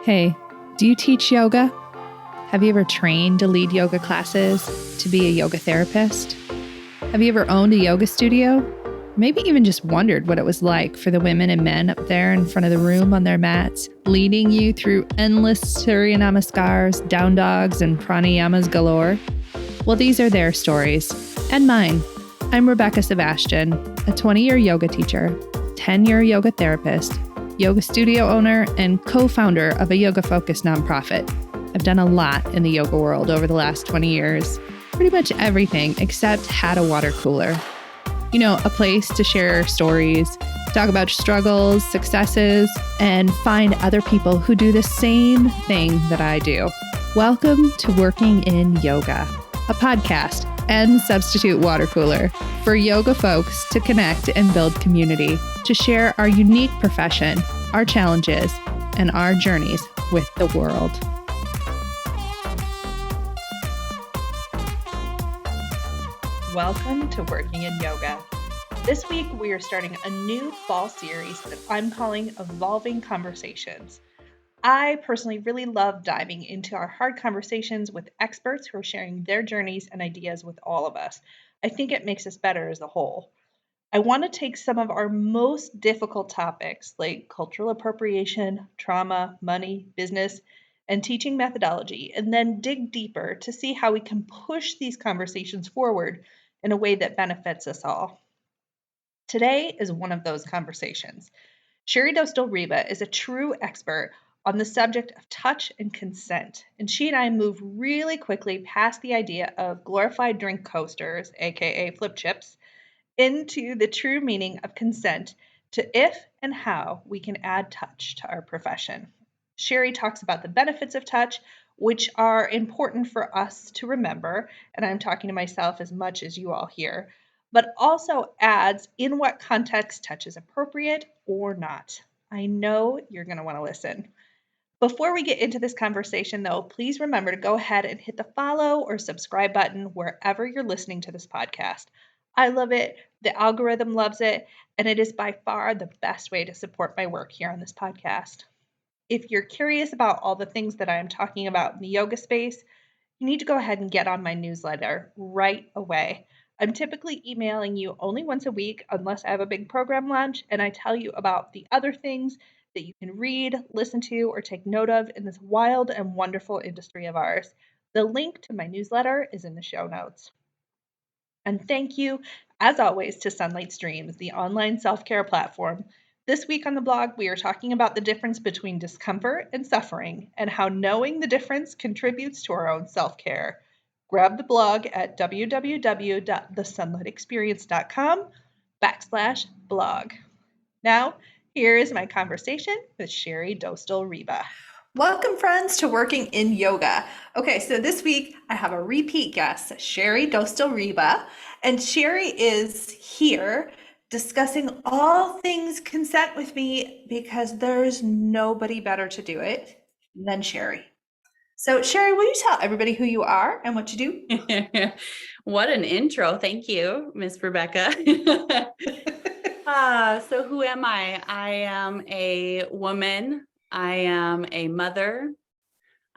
Hey, do you teach yoga? Have you ever trained to lead yoga classes, to be a yoga therapist? Have you ever owned a yoga studio? Maybe even just wondered what it was like for the women and men up there in front of the room on their mats, leading you through endless Surya Namaskars, down dogs, and pranayamas galore? Well, these are their stories, and mine. I'm Rebecca Sebastian, a 20-year yoga teacher, 10-year yoga therapist, yoga studio owner, and co-founder of a yoga-focused nonprofit. I've done a lot in the yoga world over the last 20 years, pretty much everything except had a water cooler. You know, a place to share stories, talk about struggles, successes, and find other people who do the same thing that I do. Welcome to Working in Yoga, a podcast and substitute water cooler for yoga folks to connect and build community, to share our unique profession, our challenges, and our journeys with the world. Welcome to Working in Yoga. This week, we are starting a new fall series that I'm calling Evolving Conversations. I personally really love diving into our hard conversations with experts who are sharing their journeys and ideas with all of us. I think it makes us better as a whole. I want to take some of our most difficult topics like cultural appropriation, trauma, money, business, and teaching methodology, and then dig deeper to see how we can push these conversations forward in a way that benefits us all. Today is one of those conversations. Cheri Dostal Ryba is a true expert on the subject of touch and consent, and she and I moved really quickly past the idea of glorified drink coasters, aka flip chips, into the true meaning of consent to if and how we can add touch to our profession. Cheri talks about the benefits of touch, which are important for us to remember, and I'm talking to myself as much as you all here, but also adds in what context touch is appropriate or not. I know you're going to want to listen. Before we get into this conversation, though, please remember to go ahead and hit the follow or subscribe button wherever you're listening to this podcast. I love it, the algorithm loves it, and it is by far the best way to support my work here on this podcast. If you're curious about all the things that I am talking about in the yoga space, you need to go ahead and get on my newsletter right away. I'm typically emailing you only once a week unless I have a big program launch, and I tell you about the other things that you can read, listen to, or take note of in this wild and wonderful industry of ours. The link to my newsletter is in the show notes. And thank you, as always, to Sunlight Streams, the online self-care platform. This week on the blog, we are talking about the difference between discomfort and suffering and how knowing the difference contributes to our own self-care. Grab the blog at www.thesunlightexperience.com/blog. Now, here is my conversation with Cheri Dostal Ryba. Welcome, friends, to Working in Yoga. Okay, so this week I have a repeat guest, Cheri Dostal Ryba, and Cheri is here discussing all things consent with me because there's nobody better to do it than Cheri. So, Cheri, will you tell everybody who you are and what you do? What an intro. Thank you, Miss Rebecca. So who am I? I am a woman. I am a mother.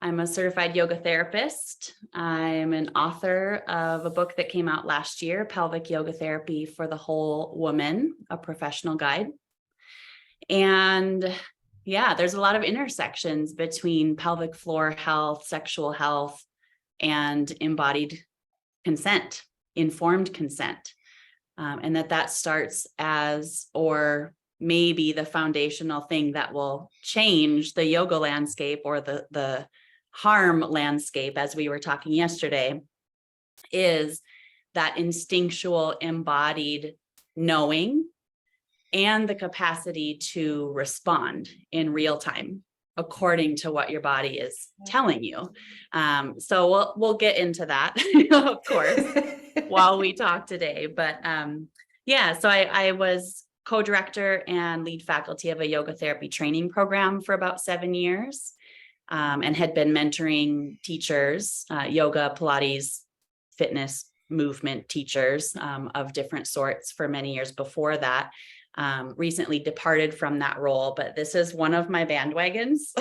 I'm a certified yoga therapist. I'm an author of a book that came out last year, Pelvic Yoga Therapy for the Whole Woman, a professional guide. And yeah, there's a lot of intersections between pelvic floor health, sexual health, and embodied consent, informed consent. And that starts as, or maybe the foundational thing that will change the yoga landscape or the harm landscape, as we were talking yesterday, is that instinctual embodied knowing and the capacity to respond in real time according to what your body is telling you. So we'll get into that, of course, while we talk today. But so I was co-director and lead faculty of a yoga therapy training program for about 7 years, and had been mentoring teachers, yoga, Pilates, fitness, movement teachers of different sorts for many years before that. recently departed from that role, but this is one of my bandwagons.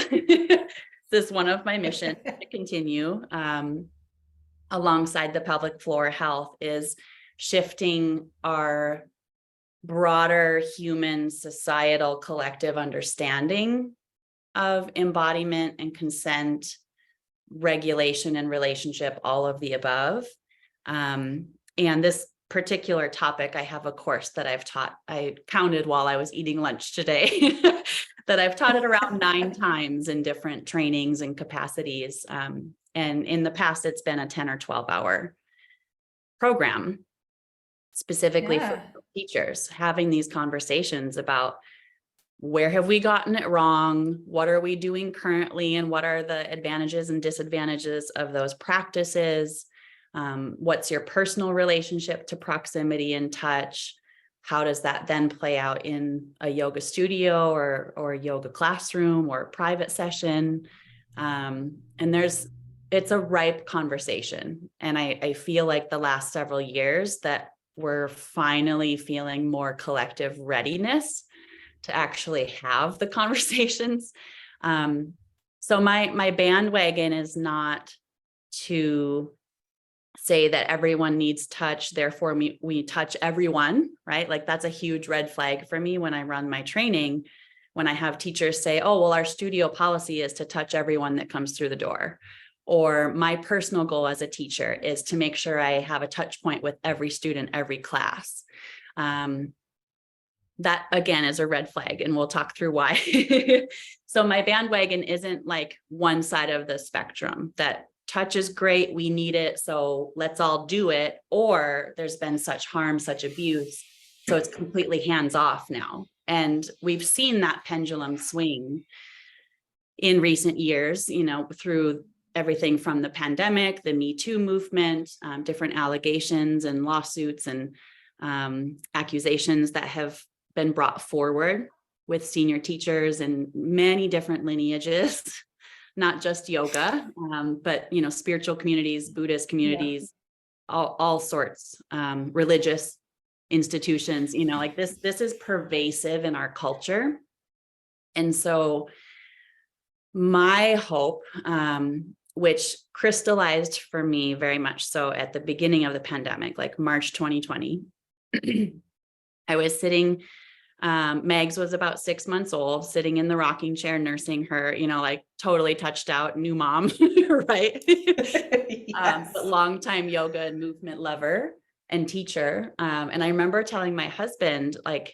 This is one of my missions to continue alongside the pelvic floor health is shifting our broader human societal collective understanding of embodiment and consent, regulation and relationship, all of the above. And this particular topic, I have a course that I've taught, I counted while I was eating lunch today, that I've taught it around 9 times in different trainings and capacities. And in the past, it's been a 10 or 12 hour program specifically for teachers, having these conversations about where have we gotten it wrong? What are we doing currently? And what are the advantages and disadvantages of those practices? What's your personal relationship to proximity and touch? How does that then play out in a yoga studio or yoga classroom or private session? And it's a ripe conversation. And I feel like the last several years that we're finally feeling more collective readiness to actually have the conversations. So my bandwagon is not to say that everyone needs touch, therefore we touch everyone, right? Like that's a huge red flag for me when I run my training, when I have teachers say, oh, well, our studio policy is to touch everyone that comes through the door. Or my personal goal as a teacher is to make sure I have a touch point with every student, every class. That again is a red flag, and we'll talk through why. So my bandwagon isn't like one side of the spectrum that touch is great, we need it, so let's all do it, or there's been such harm, such abuse, so it's completely hands off now. And we've seen that pendulum swing in recent years, through everything from the pandemic, the Me Too movement, different allegations and lawsuits and accusations that have been brought forward with senior teachers and many different lineages, not just yoga, but spiritual communities, Buddhist communities, all sorts, religious institutions. Like this is pervasive in our culture. And so my hope, which crystallized for me very much so at the beginning of the pandemic, like March 2020, I was sitting, Megs was about 6 months old, sitting in the rocking chair, nursing her, like totally touched out, new mom, right? Yes. But longtime yoga and movement lover and teacher. And I remember telling my husband, like,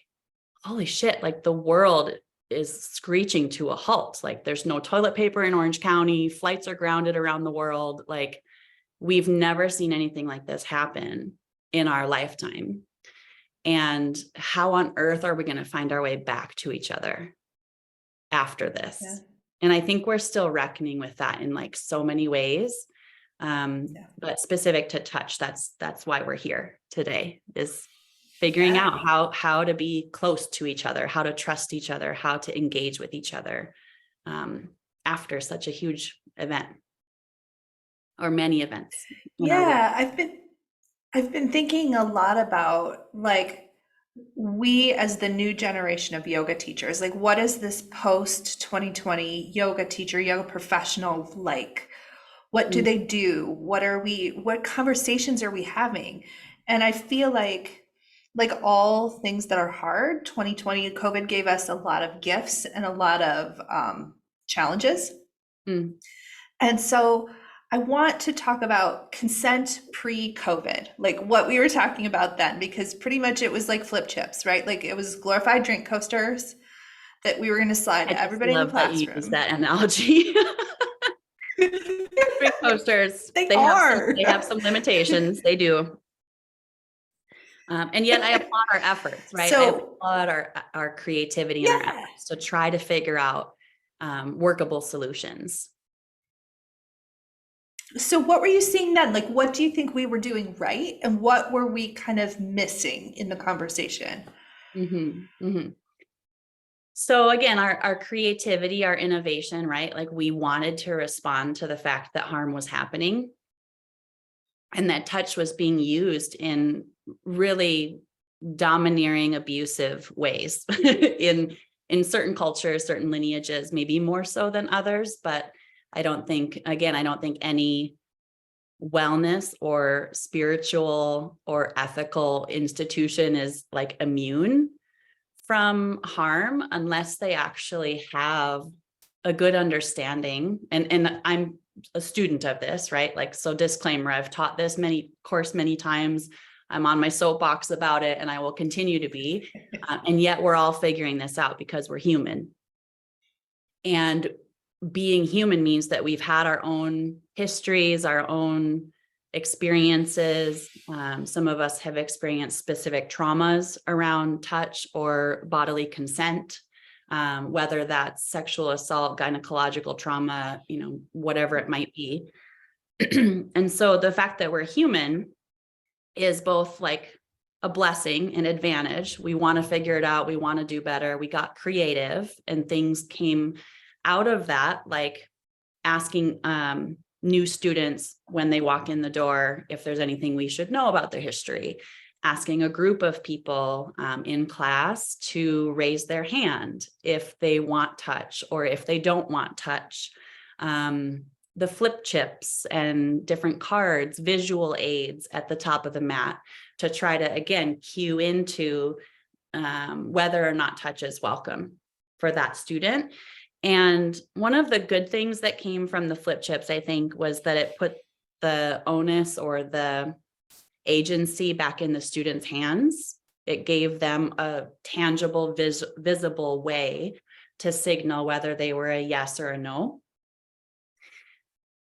holy shit, like the world is screeching to a halt. Like there's no toilet paper in Orange County, flights are grounded around the world. Like we've never seen anything like this happen in our lifetime. And how on earth are we going to find our way back to each other after this? Yeah. And I think we're still reckoning with that in like so many ways. But specific to touch, that's why we're here today, is figuring out how to be close to each other, how to trust each other, how to engage with each other after such a huge event or many events. Yeah, I've been thinking a lot about like we as the new generation of yoga teachers, like what is this post 2020 yoga teacher, yoga professional like? What do they do? What conversations are we having? And I feel like all things that are hard, 2020 COVID gave us a lot of gifts and a lot of challenges. And so I want to talk about consent pre-COVID, like what we were talking about then, because pretty much it was like flip chips, right? Like it was glorified drink coasters that we were going to slide to everybody in the classroom. That you use that analogy. Drink coasters. They have some limitations. They do. And yet I applaud our efforts, right? I applaud our creativity and our efforts to try to figure out workable solutions. So what were you seeing then? Like, what do you think we were doing right? And what were we kind of missing in the conversation? So again, our creativity, our innovation, right? Like we wanted to respond to the fact that harm was happening and that touch was being used in really domineering, abusive ways in certain cultures, certain lineages, maybe more so than others. But I don't think any wellness or spiritual or ethical institution is like immune from harm unless they actually have a good understanding. And I'm a student of this, right? Like, so disclaimer, I've taught this many times. I'm on my soapbox about it, and I will continue to be. And yet we're all figuring this out because we're human. And being human means that we've had our own histories, our own experiences. Some of us have experienced specific traumas around touch or bodily consent, whether that's sexual assault, gynecological trauma, whatever it might be. And so the fact that we're human is both like a blessing and advantage. We want to figure it out. We want to do better. We got creative, and things came out of that, like asking new students when they walk in the door if there's anything we should know about their history, asking a group of people in class to raise their hand if they want touch or if they don't want touch. The flip chips and different cards, visual aids at the top of the mat to try to, again, cue into whether or not touch is welcome for that student. And one of the good things that came from the flip chips, I think, was that it put the onus or the agency back in the students' hands. It gave them a tangible, visible way to signal whether they were a yes or a no.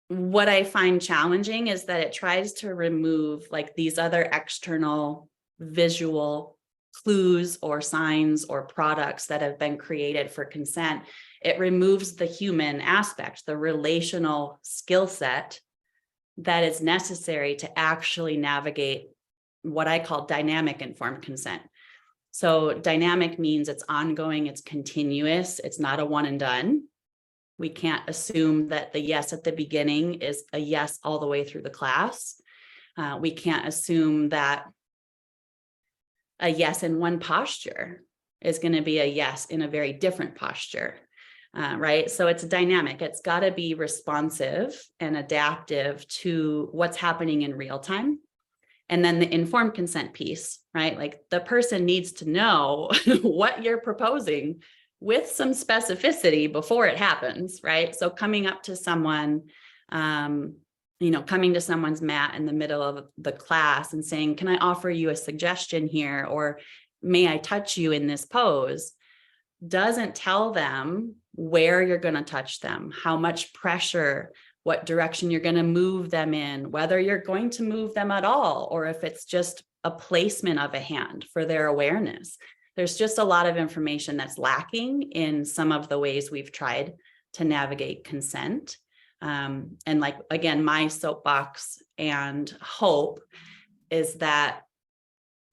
What I find challenging is that it tries to remove like these other external visual clues or signs or products that have been created for consent. It removes the human aspect, the relational skill set that is necessary to actually navigate what I call dynamic informed consent. So dynamic means it's ongoing, it's continuous, it's not a one and done. We can't assume that the yes at the beginning is a yes all the way through the class. We can't assume that a yes in one posture is going to be a yes in a very different posture, right? So it's dynamic. It's got to be responsive and adaptive to what's happening in real time. And then the informed consent piece, right? Like the person needs to know what you're proposing with some specificity before it happens, right? So coming up to someone, coming to someone's mat in the middle of the class and saying, can I offer you a suggestion here? Or may I touch you in this pose? Doesn't tell them where you're going to touch them, how much pressure, what direction you're going to move them in, whether you're going to move them at all, or if it's just a placement of a hand for their awareness. There's just a lot of information that's lacking in some of the ways we've tried to navigate consent. And like, again, my soapbox and hope is that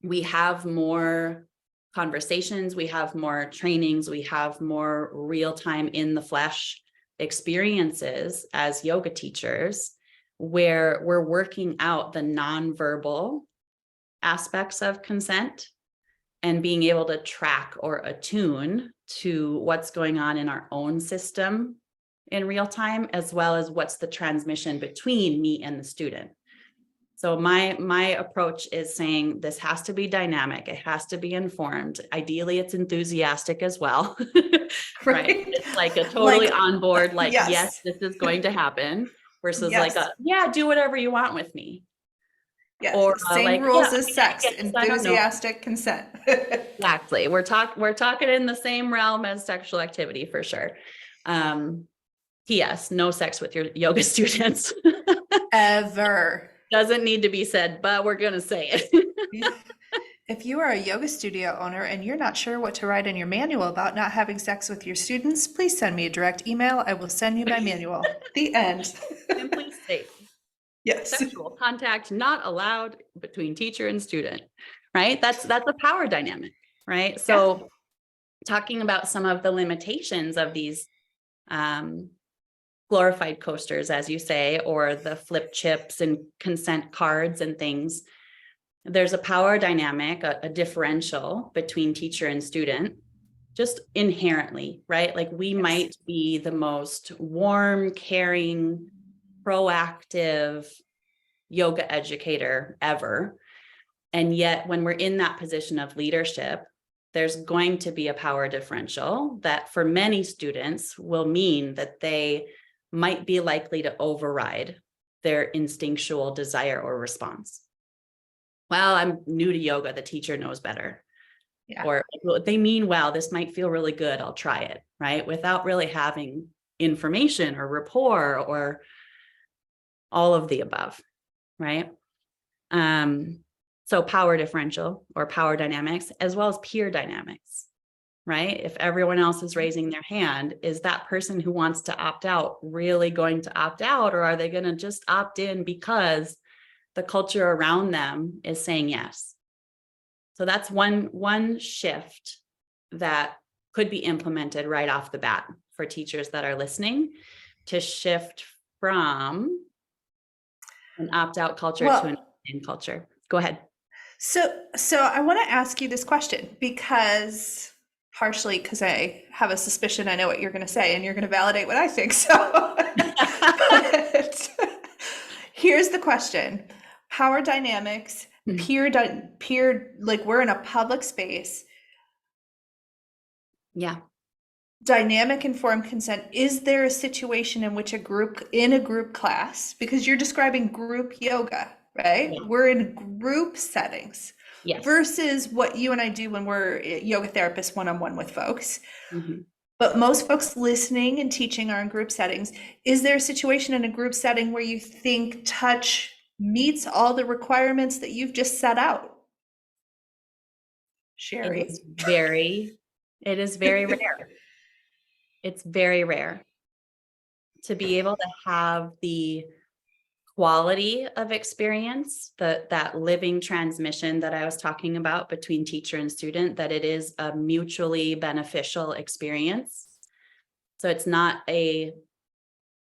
we have more conversations, we have more trainings, we have more real-time in the flesh experiences as yoga teachers, where we're working out the nonverbal aspects of consent and being able to track or attune to what's going on in our own system in real time, as well as what's the transmission between me and the student. So my approach is saying this has to be dynamic. It has to be informed. Ideally, it's enthusiastic as well, right? It's like a totally on board, like, yes, this is going to happen versus like, do whatever you want with me. Yes, or same like, rules as sex, enthusiastic consent. Exactly. We're talking in the same realm as sexual activity for sure. P.S. No sex with your yoga students. Ever. Doesn't need to be said, but we're going to say it. If you are a yoga studio owner and you're not sure what to write in your manual about not having sex with your students, please send me a direct email. I will send you my manual. The end. Simply state. Yes. Sexual contact not allowed between teacher and student, right? That's a power dynamic, right? So talking about some of the limitations of these glorified coasters, as you say, or the flip chips and consent cards and things, there's a power dynamic, a differential between teacher and student, just inherently, right? Like we might be the most warm, caring, proactive yoga educator ever. And yet when we're in that position of leadership, there's going to be a power differential that for many students will mean that they might be likely to override their instinctual desire or response. Well, I'm new to yoga, the teacher knows better. Yeah. Or they mean well, this might feel really good, I'll try it, right? Without really having information or rapport or all of the above, right? So power differential or power dynamics, as well as peer dynamics, right? If everyone else is raising their hand, is that person who wants to opt out really going to opt out, or are they going to just opt in because the culture around them is saying yes? So that's one shift that could be implemented right off the bat for teachers that are listening, to shift from an opt-out culture to an opt-in culture. Go ahead. So I want to ask you this question because partially because I have a suspicion I know what you're going to say and you're going to validate what I think. So but here's the question. Power dynamics, peer, like we're in a public space. Yeah. Dynamic informed consent. Is there a situation in which in a group class, because you're describing group yoga, right? Yeah. We're in group settings. Yes. Versus what you and I do when we're yoga therapists one-on-one with folks. Mm-hmm. But most folks listening and teaching are in group settings. Is there a situation in a group setting where you think touch meets all the requirements that you've just set out? Cheri? It is very rare. It's very rare to be able to have the quality of experience, that living transmission that I was talking about between teacher and student, that it is a mutually beneficial experience. So it's not a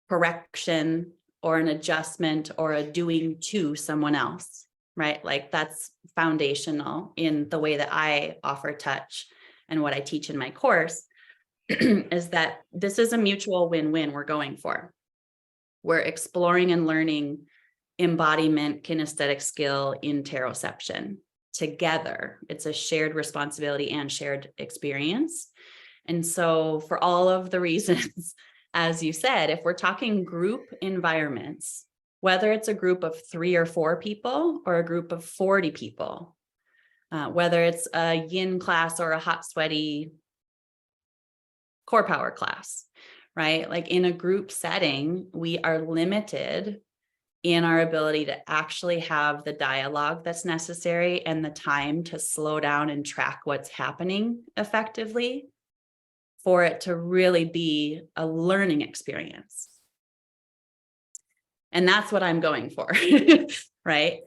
correction or an adjustment or a doing to someone else, right? Like that's foundational in the way that I offer touch and what I teach in my course is that this is a mutual win-win we're going for. We're exploring and learning embodiment, kinesthetic skill, interoception together. It's a shared responsibility and shared experience. And so for all of the reasons, as you said, if we're talking group environments, whether it's a group of 3 or 4 people or a group of 40 people, whether it's a yin class or a hot, sweaty core power class, right? Like in a group setting, we are limited in our ability to actually have the dialogue that's necessary and the time to slow down and track what's happening effectively for it to really be a learning experience. And that's what I'm going for, right?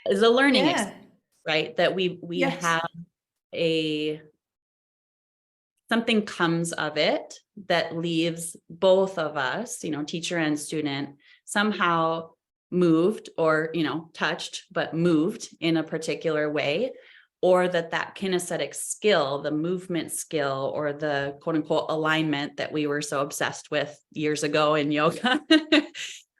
Is a learning experience, right? That we yes. have something comes of it that leaves both of us, teacher and student, somehow moved or, touched, but moved in a particular way, or that kinesthetic skill, the movement skill, or the quote unquote alignment that we were so obsessed with years ago in yoga,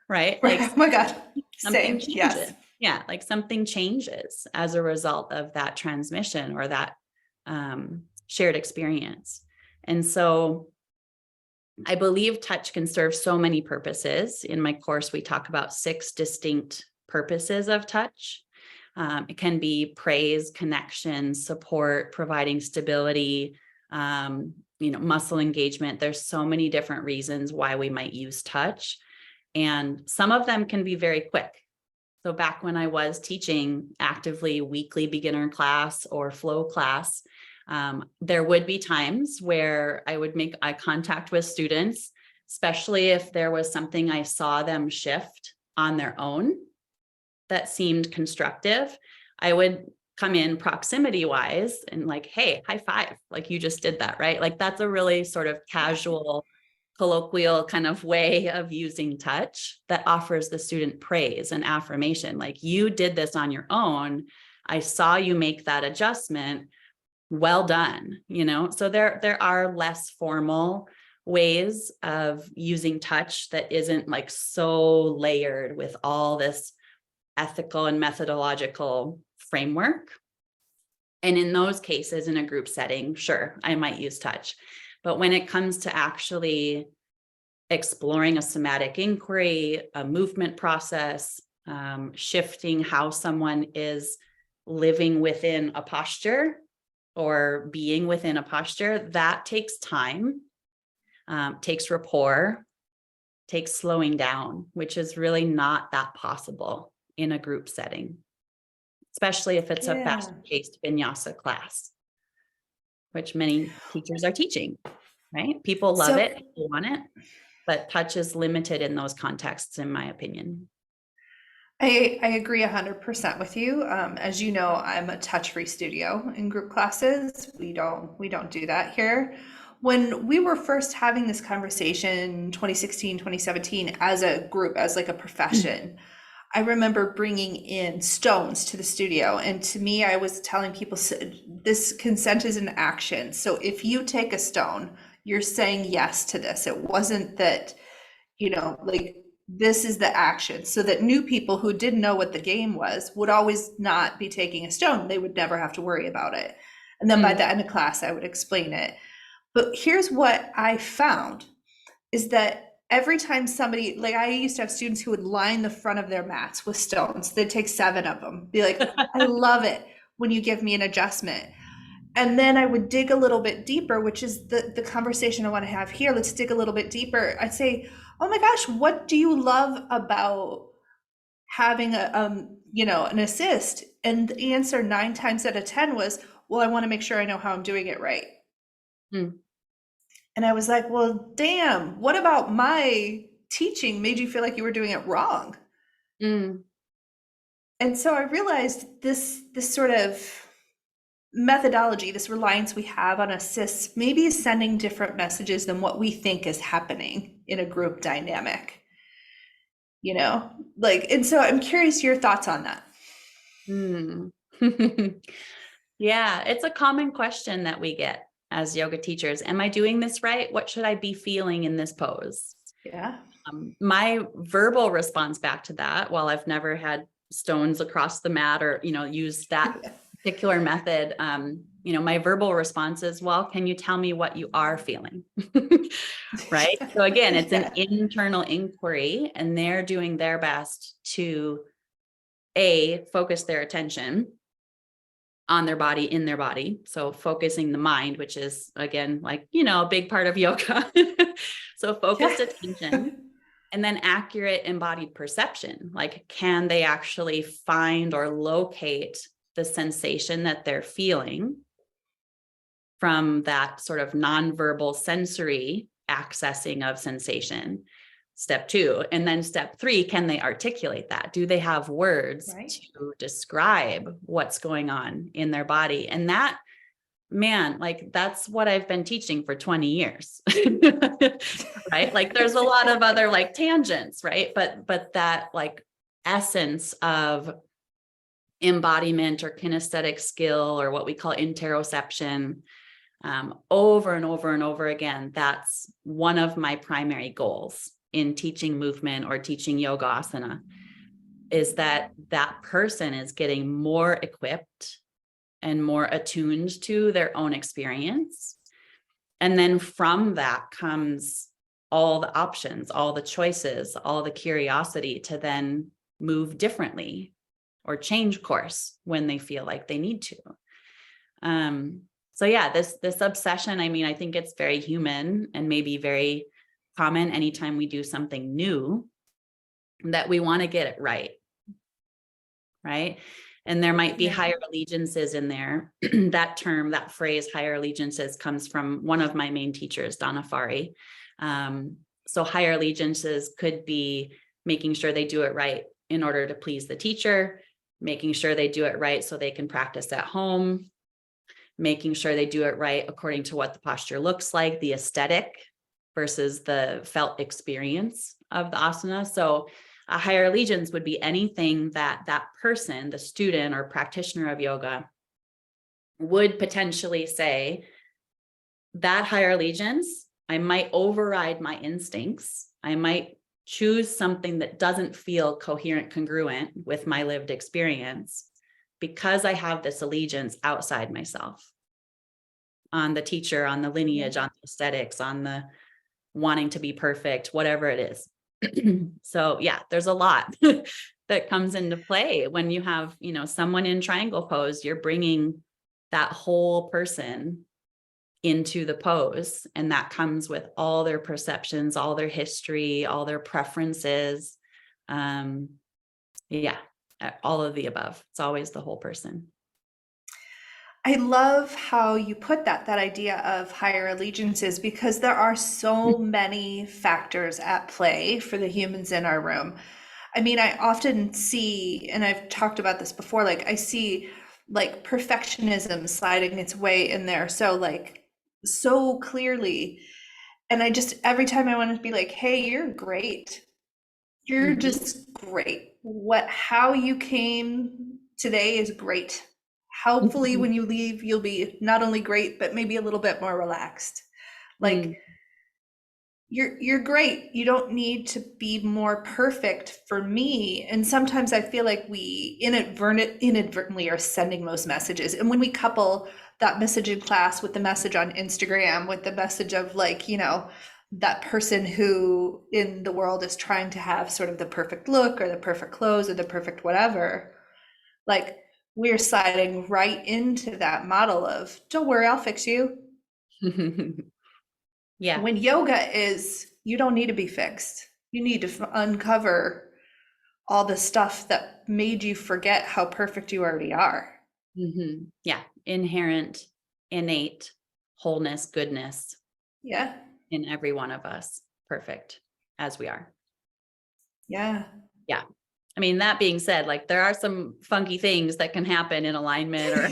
right? Like, oh my God, something changes. Yes. Yeah, like something changes as a result of that transmission or that shared experience. And so I believe touch can serve so many purposes. In my course, we talk about 6 distinct purposes of touch. It can be praise, connection, support, providing stability, muscle engagement. There's so many different reasons why we might use touch. And some of them can be very quick. So back when I was teaching actively weekly beginner class or flow class, there would be times where I would make eye contact with students, especially if there was something I saw them shift on their own that seemed constructive. I would come in proximity wise and like, hey, high five, like you just did that, right? Like that's a really sort of casual, colloquial kind of way of using touch that offers the student praise and affirmation. Like you did this on your own. I saw you make that adjustment. Well done. So there are less formal ways of using touch that isn't like so layered with all this ethical and methodological framework. And in those cases, in a group setting, sure, I might use touch. But when it comes to actually exploring a somatic inquiry, a movement process, shifting how someone is living within a posture or being within a posture, that takes time, takes rapport, takes slowing down, which is really not that possible in a group setting, especially if it's a fast-paced vinyasa class, which many teachers are teaching, right? People love it, people want it, but touch is limited in those contexts, in my opinion. I agree 100% with you. As you know, I'm a touch-free studio in group classes. We don't do that here. When we were first having this conversation 2016, 2017 as a group, as like a profession, I remember bringing in stones to the studio. And to me, I was telling people this consent is an action. So if you take a stone, you're saying yes to this. It wasn't that, like, this is the action, so that new people who didn't know what the game was would always not be taking a stone. They would never have to worry about it. And then by the end of class, I would explain it. But here's what I found is that every time somebody, like I used to have students who would line the front of their mats with stones. They'd take 7 of them, be like, I love it when you give me an adjustment. And then I would dig a little bit deeper, which is the conversation I want to have here. Let's dig a little bit deeper. I'd say, oh my gosh, what do you love about having an assist? And the answer 9 times out of 10 was, well, I want to make sure I know how I'm doing it right. And I was like, well, damn, what about my teaching made you feel like you were doing it wrong? And so I realized this sort of methodology, this reliance we have on assists, maybe is sending different messages than what we think is happening in a group dynamic, and so I'm curious your thoughts on that. Yeah, it's a common question that we get as yoga teachers. Am I doing this right? What should I be feeling in this pose? Yeah. My verbal response back to that, while I've never had stones across the mat or, use that particular method, my verbal response is, well, can you tell me what you are feeling? Right. So again, it's an internal inquiry, and they're doing their best to focus their attention on their body, in their body. So focusing the mind, which is again, like, a big part of yoga. So focused attention, and then accurate embodied perception. Like, can they actually find or locate the sensation that they're feeling from that sort of nonverbal sensory accessing of sensation? Step 2. And then step 3, can they articulate that? Do they have words to describe what's going on in their body? And that, man, like, that's what I've been teaching for 20 years, right? Like, there's a lot of other like tangents, right? But that like essence of embodiment or kinesthetic skill, or what we call interoception, over and over and over again, that's one of my primary goals in teaching movement or teaching yoga asana, is that person is getting more equipped and more attuned to their own experience. And then from that comes all the options, all the choices, all the curiosity to then move differently or change course when they feel like they need to. So yeah, this obsession, I mean, I think it's very human and maybe very common anytime we do something new, that we want to get it right. And there might be higher allegiances in there. That term, that phrase, higher allegiances, comes from one of my main teachers, Donna Fari. So higher allegiances could be making sure they do it right in order to please the teacher, making sure they do it right so they can practice at home, making sure they do it right according to what the posture looks like, the aesthetic versus the felt experience of the asana. So A higher allegiance would be anything that that person, the student or practitioner of yoga, would potentially say, that higher allegiance, I might override my instincts. I might choose something that doesn't feel coherent, congruent with my lived experience because I have this allegiance outside myself, on the teacher, on the lineage, on the aesthetics, on the wanting to be perfect, whatever it is. So yeah, there's a lot that comes into play when you have, you know, someone in triangle pose. You're bringing that whole person into the pose, and that comes with all their perceptions, all their history, all their preferences. Yeah, all of the above. It's always the whole person. I love how you put that idea of higher allegiances, because there are so many factors at play for the humans in our room. I mean, I often see, and I've talked about this before, like I see like perfectionism sliding its way in there so clearly. And I just, every time I want to be like, hey, you're great. You're just great. How you came today is great. Hopefully when you leave, you'll be not only great, but maybe a little bit more relaxed. Like you're great. You don't need to be more perfect for me. And sometimes I feel like we inadvertently are sending those messages. And when we couple that message in class with the message on Instagram, with the message of like, you know, that person who in the world is trying to have sort of the perfect look or the perfect clothes or the perfect whatever, like we're sliding right into that model of, don't worry, I'll fix you. Yeah. When yoga is, you don't need to be fixed. You need to uncover all the stuff that made you forget how perfect you already are. Yeah. Inherent, innate wholeness, goodness. Yeah. In every one of us. Perfect as we are. Yeah. Yeah. I mean, that being said, like there are some funky things that can happen in alignment or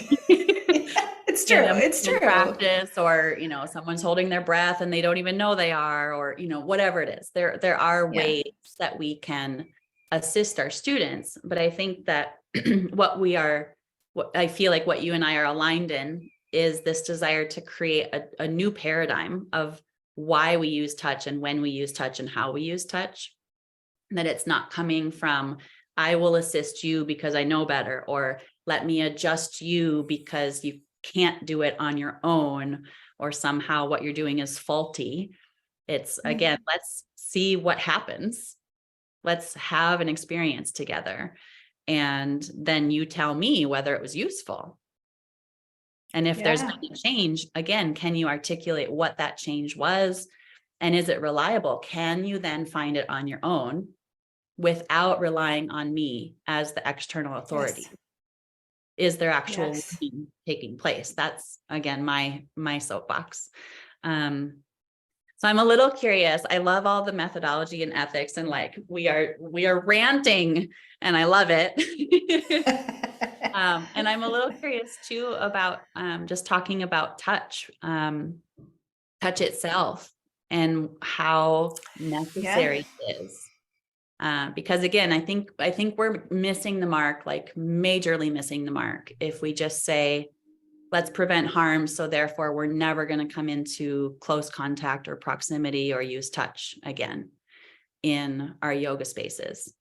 it's true. It's true. Practice, or, you know, someone's holding their breath and they don't even know they are, or, you know, whatever it is. There are ways that we can assist our students. But I think that what I feel like what you and I are aligned in is this desire to create a new paradigm of why we use touch and when we use touch and how we use touch. That it's not coming from, I will assist you because I know better, or let me adjust you because you can't do it on your own, or somehow what you're doing is faulty. It's again, let's see what happens. Let's have an experience together. And then you tell me whether it was useful. And if there's been a change, again, can you articulate what that change was? And is it reliable? Can you then find it on your own without relying on me as the external authority? Is there actual learning taking place? That's again my soapbox. So I'm a little curious. I love all the methodology and ethics, and like we are ranting, and I love it. And I'm a little curious too about just talking about touch itself, and how necessary it is. Because again, I think we're missing the mark, like majorly missing the mark, if we just say, let's prevent harm, so therefore we're never going to come into close contact or proximity or use touch again in our yoga spaces.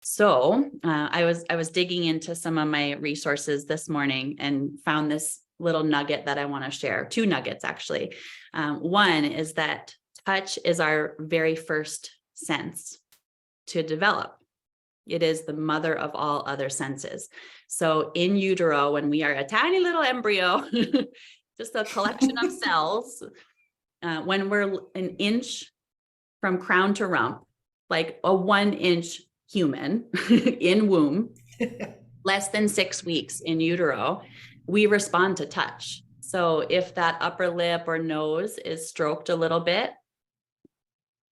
So I was digging into some of my resources this morning and found this little nugget that I want to share. Two nuggets, actually. One is that touch is our very first sense to develop. It is the mother of all other senses. So in utero, when we are a tiny little embryo, just a collection of cells, when we're an inch from crown to rump, like a 1-inch human in womb, less than 6 weeks in utero, we respond to touch. So if that upper lip or nose is stroked a little bit,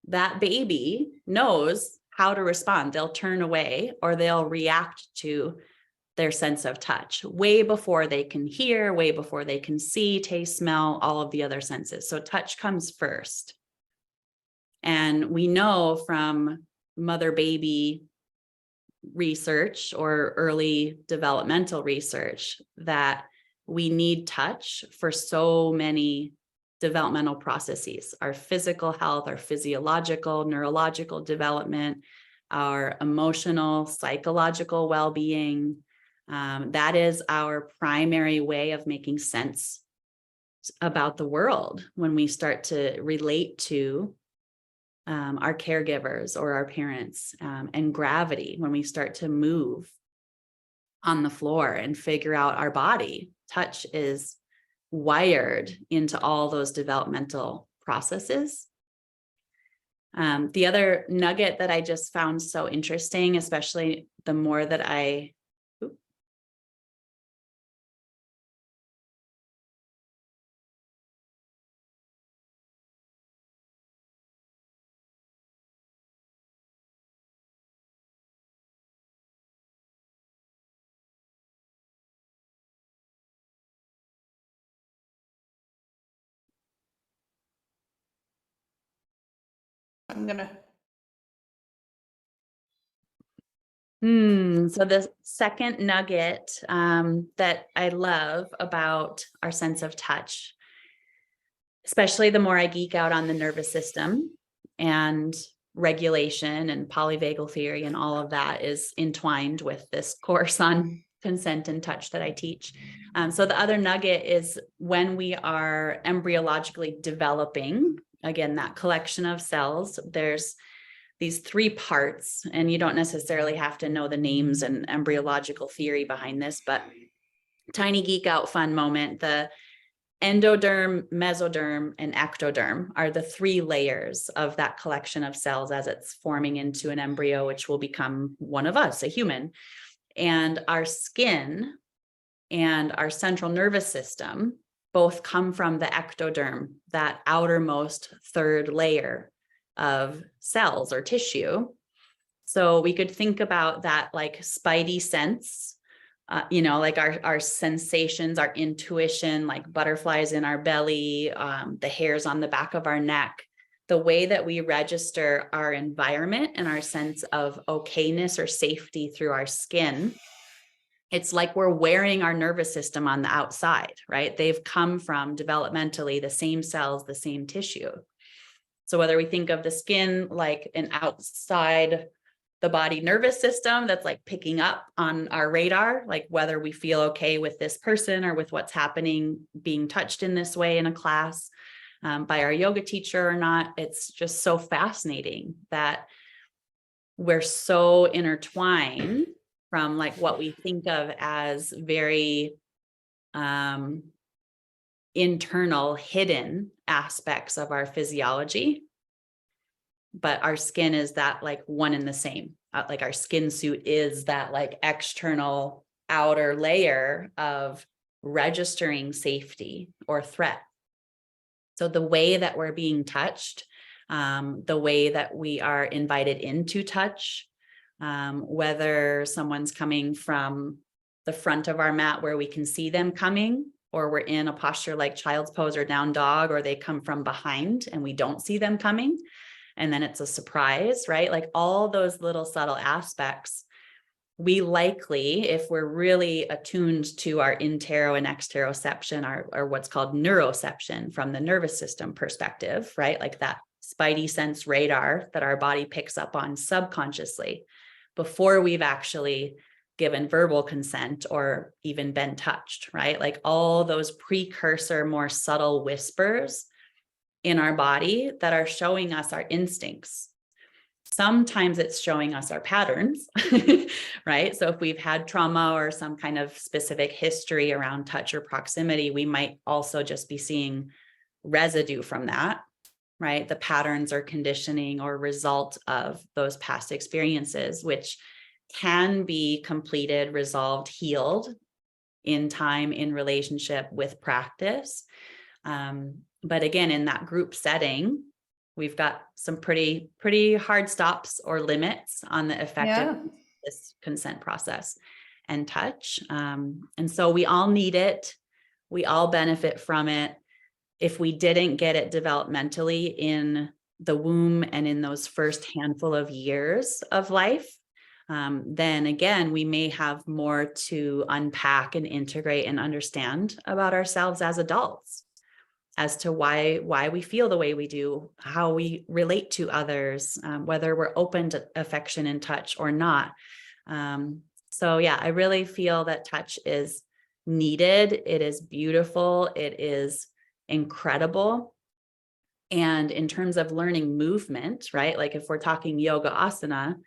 that baby knows how to respond. They'll turn away or they'll react to their sense of touch way before they can hear, way before they can see, taste, smell, all of the other senses. So touch comes first. And we know from mother baby research or early developmental research that we need touch for so many developmental processes, our physical health, our physiological, neurological development, our emotional, psychological well-being. That is our primary way of making sense about the world when we start to relate to our caregivers or our parents, and gravity, when we start to move on the floor and figure out our body. Touch is wired into all those developmental processes. The other nugget that I just found so interesting, especially the more that I'm gonna. So the second nugget that I love about our sense of touch, especially the more I geek out on the nervous system and regulation and polyvagal theory and all of that, is entwined with this course on consent and touch that I teach. So the other nugget is when we are embryologically developing, again, that collection of cells, there's these three parts, and you don't necessarily have to know the names and embryological theory behind this, but tiny geek out fun moment. The endoderm, mesoderm, and ectoderm are the three layers of that collection of cells as it's forming into an embryo, which will become one of us, a human. And our skin and our central nervous system both come from the ectoderm, that outermost third layer of cells or tissue. So we could think about that like spidey sense, like our sensations, our intuition, like butterflies in our belly, the hairs on the back of our neck, the way that we register our environment and our sense of okayness or safety through our skin. It's like we're wearing our nervous system on the outside, right? They've come from developmentally the same cells, the same tissue. So whether we think of the skin like an outside the body nervous system that's like picking up on our radar, like whether we feel okay with this person or with what's happening, being touched in this way in a class by our yoga teacher or not, it's just so fascinating that we're so intertwined from like what we think of as very internal, hidden aspects of our physiology. But our skin is that like one and the same. Like our skin suit is that like external outer layer of registering safety or threat. So the way that we're being touched, the way that we are invited into touch, whether someone's coming from the front of our mat where we can see them coming, or we're in a posture like child's pose or down dog, or they come from behind and we don't see them coming. And then it's a surprise, right? Like all those little subtle aspects, we likely, if we're really attuned to our intero and exteroception, or what's called neuroception from the nervous system perspective, right? Like that spidey sense radar that our body picks up on subconsciously before we've actually given verbal consent or even been touched, right? Like all those precursor, more subtle whispers in our body that are showing us our instincts. Sometimes it's showing us our patterns, right? So if we've had trauma or some kind of specific history around touch or proximity, we might also just be seeing residue from that, right? The patterns or conditioning or result of those past experiences, which can be completed, resolved, healed in time, in relationship with practice. But again, in that group setting, we've got some pretty hard stops or limits on the effectiveness of this consent process and touch. And so we all need it. We all benefit from it. If we didn't get it developmentally in the womb and in those first handful of years of life, then again, we may have more to unpack and integrate and understand about ourselves as adults, as to why we feel the way we do, how we relate to others, whether we're open to affection and touch or not. So yeah, I really feel that touch is needed. It is beautiful. It is incredible. And in terms of learning movement, right? Like if we're talking yoga asana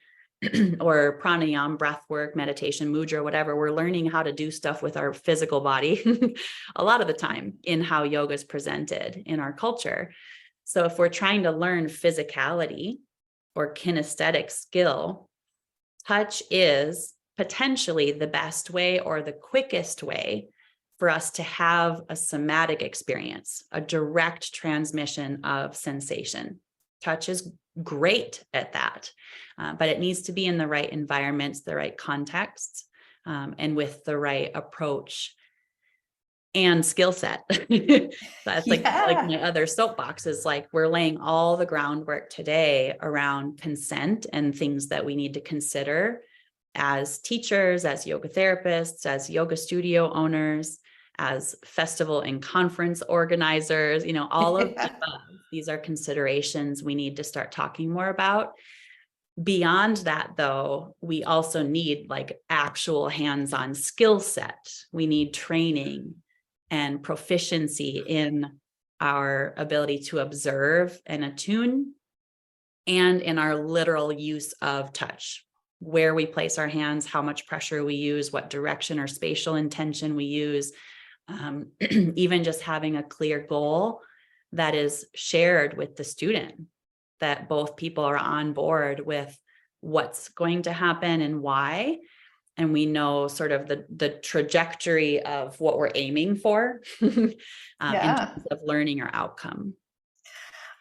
or pranayama, breath work, meditation, mudra, whatever, we're learning how to do stuff with our physical body a lot of the time in how yoga is presented in our culture. So if we're trying to learn physicality or kinesthetic skill, touch is potentially the best way or the quickest way for us to have a somatic experience, a direct transmission of sensation. Touch is great at that, but it needs to be in the right environments, the right contexts, and with the right approach and skill set. That's like my other soapbox is like, we're laying all the groundwork today around consent and things that we need to consider as teachers, as yoga therapists, as yoga studio owners, as festival and conference organizers, all of the above. These are considerations we need to start talking more about. Beyond that, though, we also need like actual hands-on skill set. We need training and proficiency in our ability to observe and attune, and in our literal use of touch, where we place our hands, how much pressure we use, what direction or spatial intention we use, even just having a clear goal that is shared with the student, that both people are on board with what's going to happen and why. And we know sort of the trajectory of what we're aiming for in terms of learning or outcome.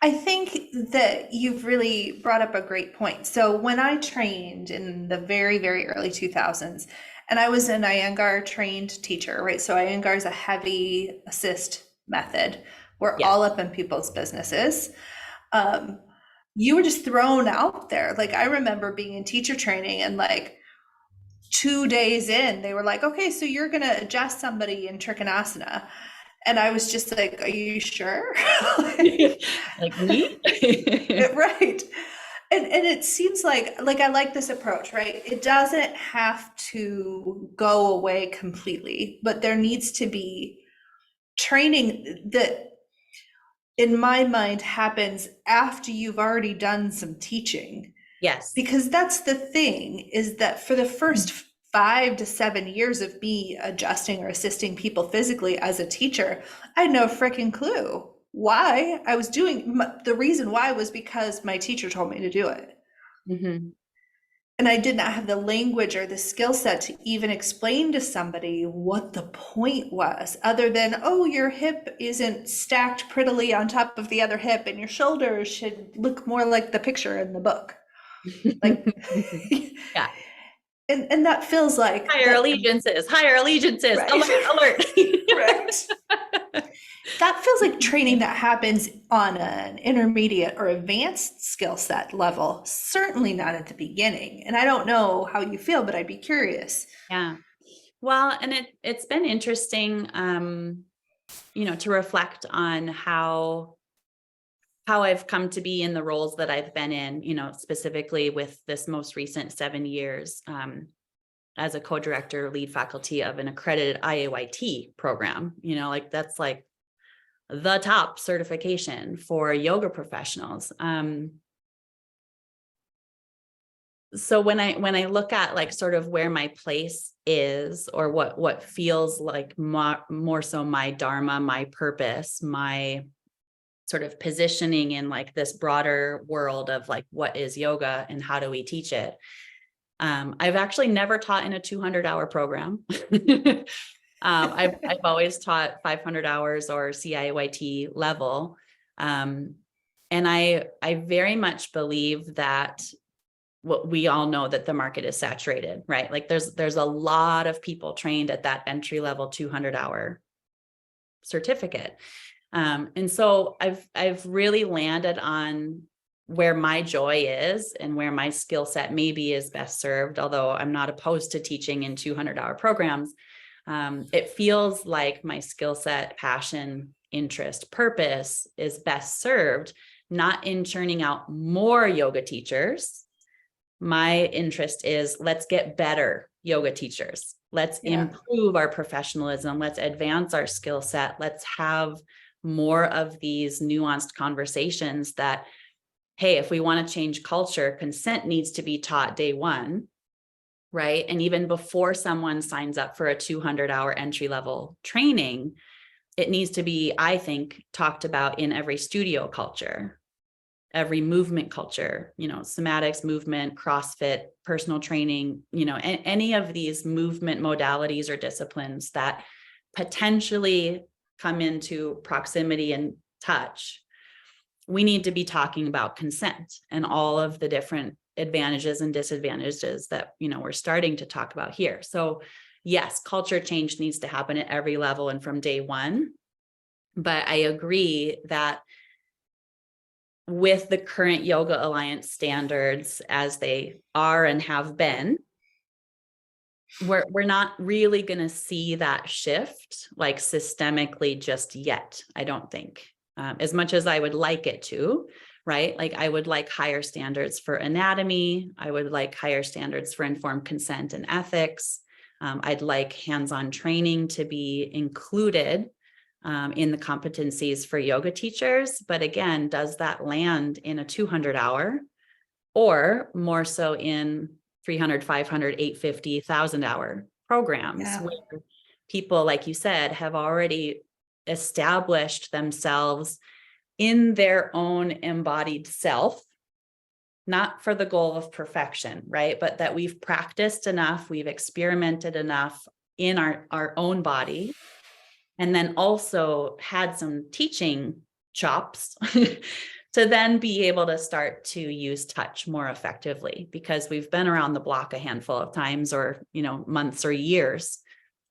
I think that you've really brought up a great point. So when I trained in the very, very early 2000s, and I was an Iyengar trained teacher, right? So Iyengar is a heavy assist method. We're all up in people's businesses. You were just thrown out there. Like I remember being in teacher training and like 2 days in, they were like, okay, so you're going to adjust somebody in Trikonasana. And I was just like, are you sure? Like me? Right. And it seems like I like this approach, right? It doesn't have to go away completely, but there needs to be training that, in my mind, happens after you've already done some teaching. Yes. Because that's the thing, is that for the first 5 to 7 years of me adjusting or assisting people physically as a teacher, I had no freaking clue why I was doing. The reason why was because my teacher told me to do it. Mm-hmm. And I did not have the language or the skill set to even explain to somebody what the point was, other than, oh, your hip isn't stacked prettily on top of the other hip and your shoulders should look more like the picture in the book. Like, yeah. And that feels like higher allegiances, right. alert. Right. That feels like training that happens on an intermediate or advanced skill set level, certainly not at the beginning. And I don't know how you feel, but I'd be curious. Yeah. Well, and it's been interesting, to reflect on how I've come to be in the roles that I've been in, specifically with this most recent 7 years, as a co-director, lead faculty of an accredited IAYT program, that's like the top certification for yoga professionals. So when I look at like sort of where my place is, or what feels like more so my dharma, my purpose, my sort of positioning in like this broader world of like, what is yoga and how do we teach it? I've actually never taught in a 200-hour program. I've always taught 500 hours or CIYT level. And I very much believe that what we all know, that the market is saturated, right? Like there's a lot of people trained at that entry level 200-hour certificate. And so I've really landed on where my joy is and where my skill set maybe is best served, although I'm not opposed to teaching in 200-hour programs. It feels like my skill set, passion, interest, purpose is best served, not in churning out more yoga teachers. My interest is, let's get better yoga teachers. Let's improve our professionalism. Let's advance our skill set. Let's have more of these nuanced conversations that, hey, if we want to change culture, consent needs to be taught day one, right? And even before someone signs up for a 200-hour entry-level training, it needs to be, I think, talked about in every studio culture, every movement culture, somatics, movement, CrossFit, personal training, any of these movement modalities or disciplines that potentially come into proximity and touch. We need to be talking about consent and all of the different advantages and disadvantages that, we're starting to talk about here. So yes, culture change needs to happen at every level and from day one. But I agree that with the current Yoga Alliance standards as they are and have been, we're not really going to see that shift like systemically just yet, I don't think. As much as I would like it to, right? Like I would like higher standards for anatomy. I would like higher standards for informed consent and ethics. I'd like hands-on training to be included in the competencies for yoga teachers. But again, does that land in a 200-hour or more so in 300, 500, 850, 1,000-hour programs where people, like you said, have already established themselves in their own embodied self, not for the goal of perfection, right? But that we've practiced enough, we've experimented enough in our own body, and then also had some teaching chops to then be able to start to use touch more effectively, because we've been around the block a handful of times, or, months or years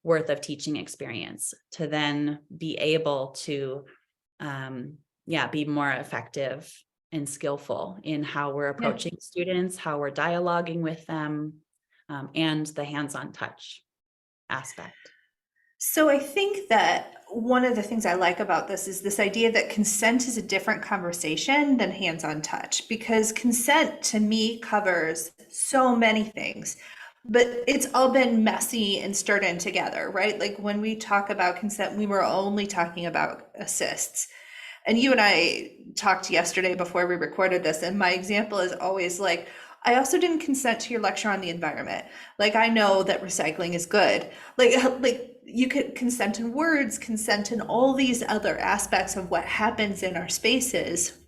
worth of teaching experience to then be able to, be more effective and skillful in how we're approaching students, how we're dialoguing with them, and the hands-on touch aspect. So I think that one of the things I like about this is this idea that consent is a different conversation than hands-on touch, because consent to me covers so many things, but it's all been messy and stirred in together, right? Like when we talk about consent, we were only talking about assists. And you and I talked yesterday before we recorded this, and my example is always like, I also didn't consent to your lecture on the environment. Like, I know that recycling is good. Like you could consent in words, consent in all these other aspects of what happens in our spaces.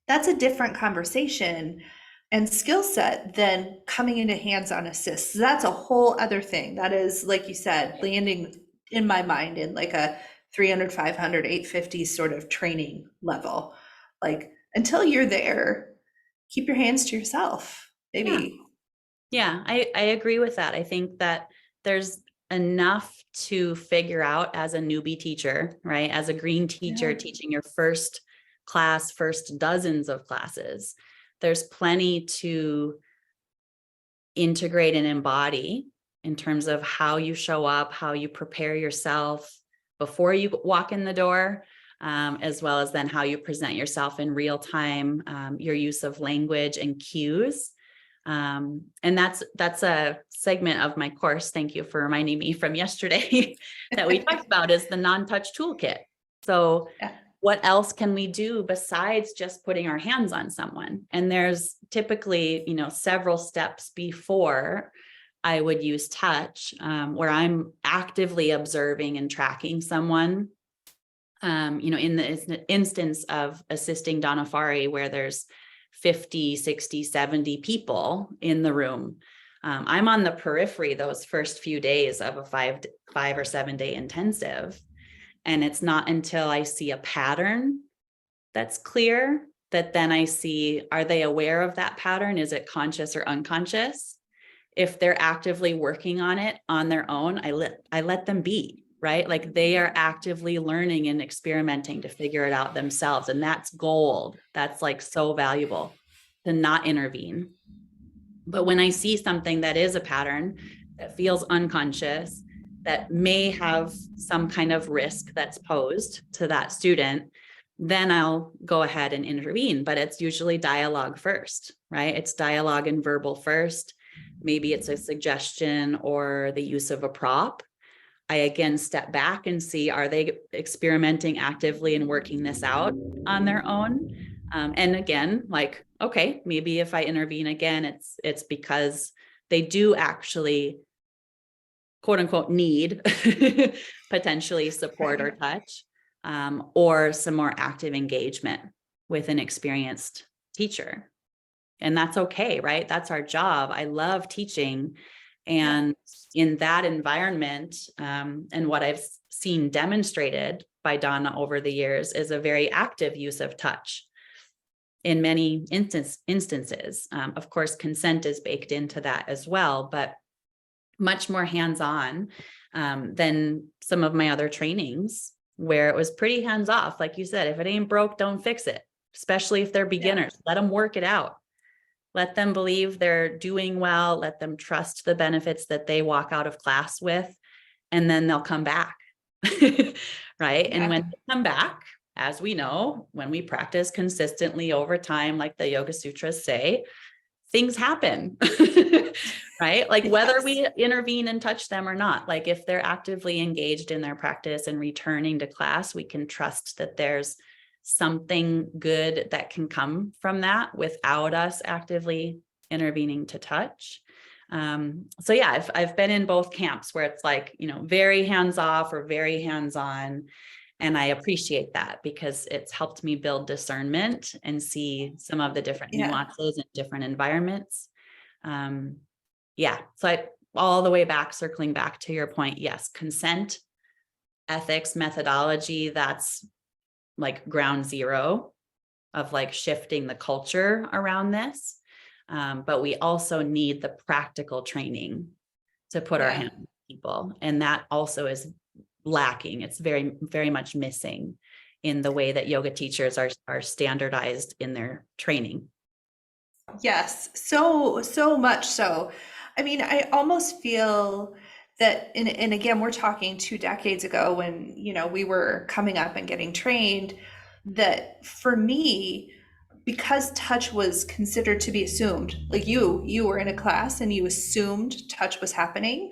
That's a different conversation and skill set than coming into hands-on assists. That's a whole other thing. That is, like you said, landing in my mind in like a 300, 500, 850 sort of training level. Like, until you're there, keep your hands to yourself, maybe. Yeah, I agree with that. I think that there's enough to figure out as a newbie teacher, right? As a green teacher teaching your first class, first dozens of classes, there's plenty to integrate and embody in terms of how you show up, how you prepare yourself before you walk in the door, as well as then how you present yourself in real time, your use of language and cues. And that's a segment of my course. Thank you for reminding me from yesterday that we talked about is the non-touch toolkit. So what else can we do besides just putting our hands on someone? And there's typically, several steps before I would use touch, where I'm actively observing and tracking someone. In the instance of assisting Donna Fari, where there's 50, 60, 70 people in the room, I'm on the periphery those first few days of a 5 or 7 day intensive. And it's not until I see a pattern that's clear that then I see, are they aware of that pattern? Is it conscious or unconscious? If they're actively working on it on their own, I let them be. right? Like they are actively learning and experimenting to figure it out themselves. And that's gold. That's like so valuable to not intervene. But when I see something that is a pattern that feels unconscious, that may have some kind of risk that's posed to that student, then I'll go ahead and intervene. But it's usually dialogue first, right? It's dialogue and verbal first. Maybe it's a suggestion or the use of a prop. I again step back and see, are they experimenting actively and working this out on their own? And again, like, okay, maybe if I intervene again, it's because they do actually, quote unquote, need potentially support or touch, or some more active engagement with an experienced teacher. And that's okay, right? That's our job. I love teaching. And in that environment, and what I've seen demonstrated by Donna over the years is a very active use of touch in many instances. Of course, consent is baked into that as well, but much more hands-on than some of my other trainings where it was pretty hands-off. Like you said, if it ain't broke, don't fix it, especially if they're beginners. Let them work it out. Let them believe they're doing well. Let them trust the benefits that they walk out of class with, and then they'll come back. Right. And when they come back, as we know, when we practice consistently over time, like the Yoga Sutras say, things happen. Right. Like whether we intervene and touch them or not, like if they're actively engaged in their practice and returning to class, we can trust that there's something good that can come from that without us actively intervening to touch. So yeah, I've been in both camps where it's like, very hands off or very hands on. And I appreciate that because it's helped me build discernment and see some of the different nuances in different environments. So all the way back, circling back to your point, yes, consent, ethics, methodology, that's like ground zero of like shifting the culture around this. But we also need the practical training to put our hands on people. And that also is lacking. It's very, very much missing in the way that yoga teachers are standardized in their training. Yes, so much so. I mean, I almost feel that, and again, we're talking 2 decades ago when, we were coming up and getting trained, that for me, because touch was considered to be assumed, like you were in a class and you assumed touch was happening.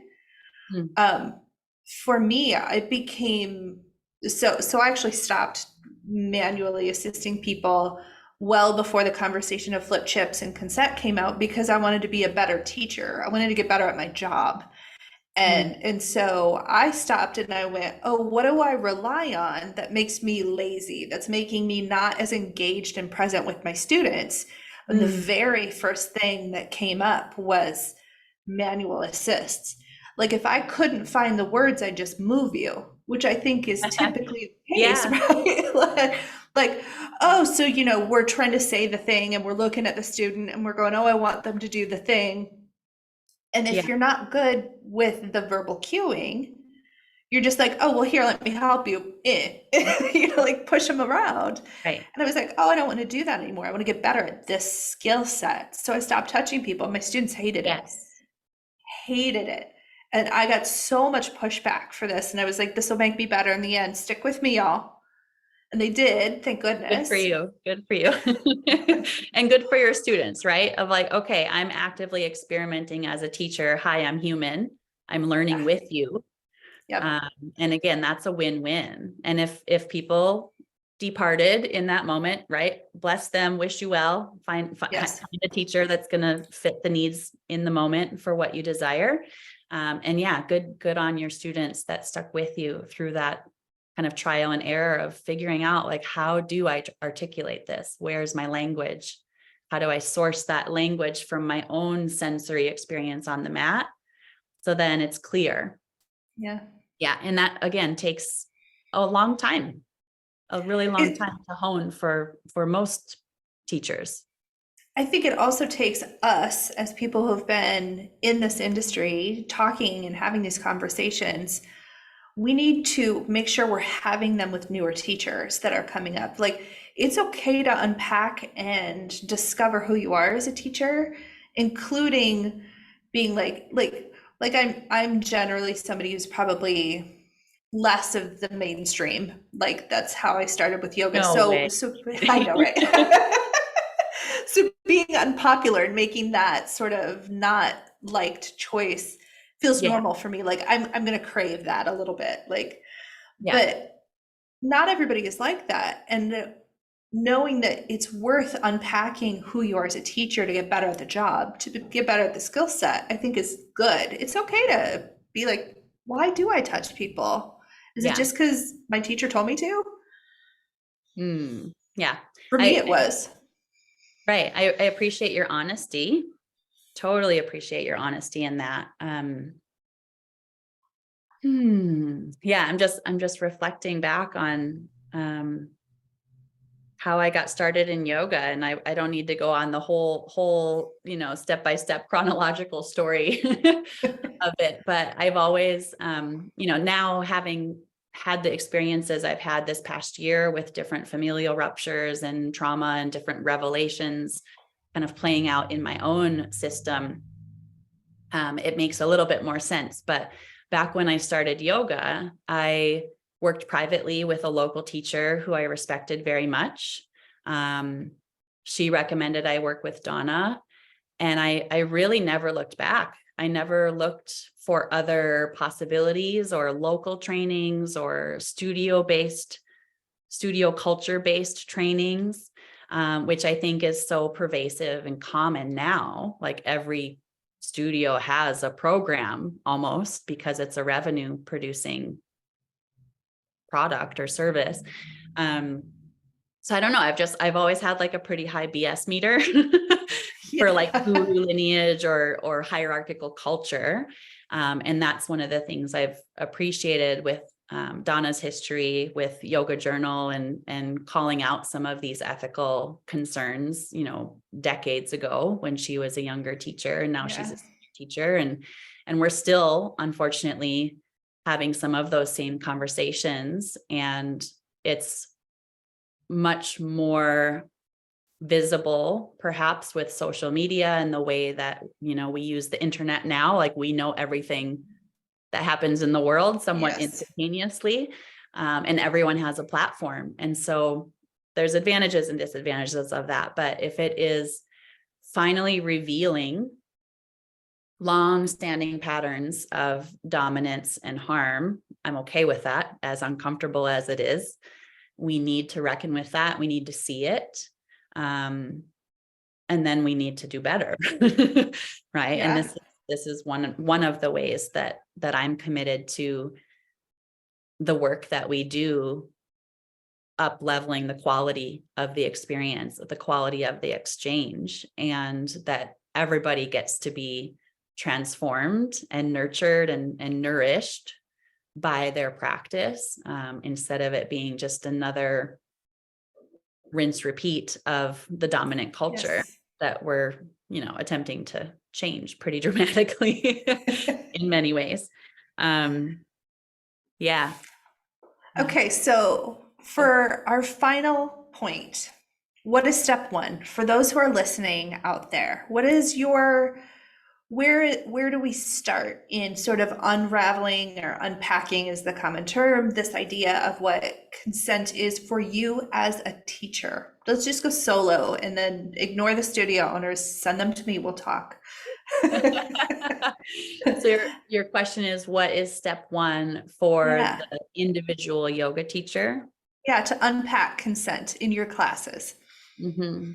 For me, it became, so I actually stopped manually assisting people well before the conversation of flip chips and consent came out because I wanted to be a better teacher. I wanted to get better at my job. And so I stopped and I went, oh, what do I rely on that makes me lazy? That's making me not as engaged and present with my students. And the very first thing that came up was manual assists. Like if I couldn't find the words, I just move you, which I think is typically the case, right? like, oh, so, we're trying to say the thing and we're looking at the student and we're going, oh, I want them to do the thing. And if you're not good with the verbal cueing, you're just like, oh, well, here, let me help you. Like push them around. Right. And I was like, oh, I don't want to do that anymore. I want to get better at this skill set. So I stopped touching people. My students hated it. Hated it. And I got so much pushback for this. And I was like, this will make me better in the end. Stick with me, y'all. And they did, thank goodness. Good for you. And good for your students, right? Of like, okay, I'm actively experimenting as a teacher. Hi, I'm human. I'm learning with you. And again, that's a win-win. And if people departed in that moment, right? Bless them, wish you well, find a teacher that's going to fit the needs in the moment for what you desire. And good on your students that stuck with you through that kind of trial and error of figuring out, like, how do I articulate this? Where's my language? How do I source that language from my own sensory experience on the mat? So then it's clear. Yeah. And that again takes a long time, a really long time to hone for most teachers. I think it also takes us as people who've been in this industry talking and having these conversations. we need to make sure we're having them with newer teachers that are coming up. Like, it's okay to unpack and discover who you are as a teacher, including being I'm generally somebody who's probably less of the mainstream. Like, that's how I started with yoga. No way. So I know, right? So being unpopular and making that sort of not liked choice feels Yeah. normal for me. Like, I'm going to crave that a little bit. Like, Yeah. but not everybody is like that. And knowing that it's worth unpacking who you are as a teacher to get better at the job, to get better at the skill set, I think is good. It's okay to be like, why do I touch people? Is it Yeah. just because my teacher told me to? Yeah. For me, it was. Right. I appreciate your honesty. Totally appreciate your honesty in that. Yeah, I'm just reflecting back on how I got started in yoga, and I don't need to go on the whole, step-by-step chronological story of it, but I've always, now having had the experiences I've had this past year with different familial ruptures and trauma and different revelations kind of playing out in my own system, it makes a little bit more sense. But back when I started yoga, I worked privately with a local teacher who I respected very much. She recommended I work with Donna, and I really never looked back. I never looked for other possibilities or local trainings or studio culture-based trainings, which I think is so pervasive and common now. Like, every studio has a program almost, because it's a revenue producing product or service. So I don't know. I've always had like a pretty high BS meter for like guru lineage or hierarchical culture. And that's one of the things I've appreciated with Donna's history with Yoga Journal and calling out some of these ethical concerns, decades ago when she was a younger teacher, and now she's a senior teacher. And we're still, unfortunately, having some of those same conversations, and it's much more visible perhaps with social media and the way that, we use the internet now. Like, we know everything that happens in the world somewhat instantaneously, and everyone has a platform. And so there's advantages and disadvantages of that. But if it is finally revealing long-standing patterns of dominance and harm, I'm okay with that, as uncomfortable as it is. We need to reckon with that. We need to see it. And then we need to do better. Right. Yeah. And this is one of the ways that I'm committed to the work that we do, up leveling the quality of the experience, the quality of the exchange, and that everybody gets to be transformed and nurtured and nourished by their practice, instead of it being just another rinse repeat of the dominant culture that we're, attempting to change pretty dramatically in many ways. Yeah. Okay, so for our final point, what is step one for those who are listening out there? What is where do we start in sort of unraveling, or unpacking is the common term, this idea of what consent is for you as a teacher? Let's just go solo and then ignore the studio owners, send them to me, we'll talk. So your question is, what is step one for the individual yoga teacher? Yeah, to unpack consent in your classes. Mm-hmm.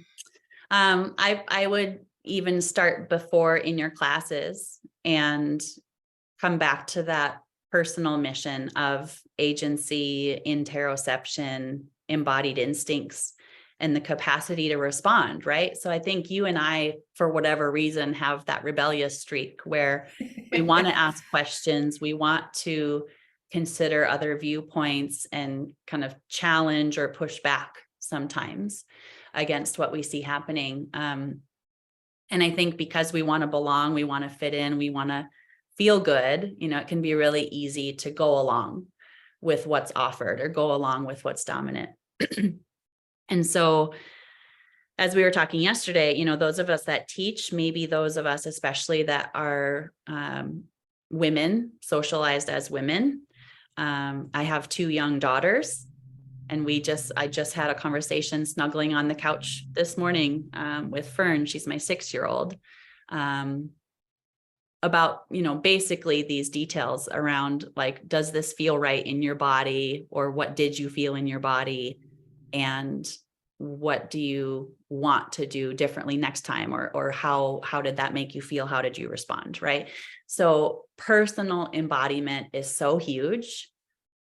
I would even start before in your classes and come back to that personal mission of agency, interoception, embodied instincts, and the capacity to respond, right? So I think you and I, for whatever reason, have that rebellious streak where we want to ask questions, we want to consider other viewpoints and kind of challenge or push back sometimes against what we see happening. And I think because we want to belong, we want to fit in, we want to feel good, it can be really easy to go along with what's offered or go along with what's dominant. And so as we were talking yesterday, those of us that teach, maybe those of us, especially that are women, socialized as women. I have 2 young daughters, and I just had a conversation snuggling on the couch this morning with Fern. She's my 6-year-old, about, basically these details around, like, does this feel right in your body, or what did you feel in your body? And what do you want to do differently next time? Or how did that make you feel? How did you respond? Right. So personal embodiment is so huge.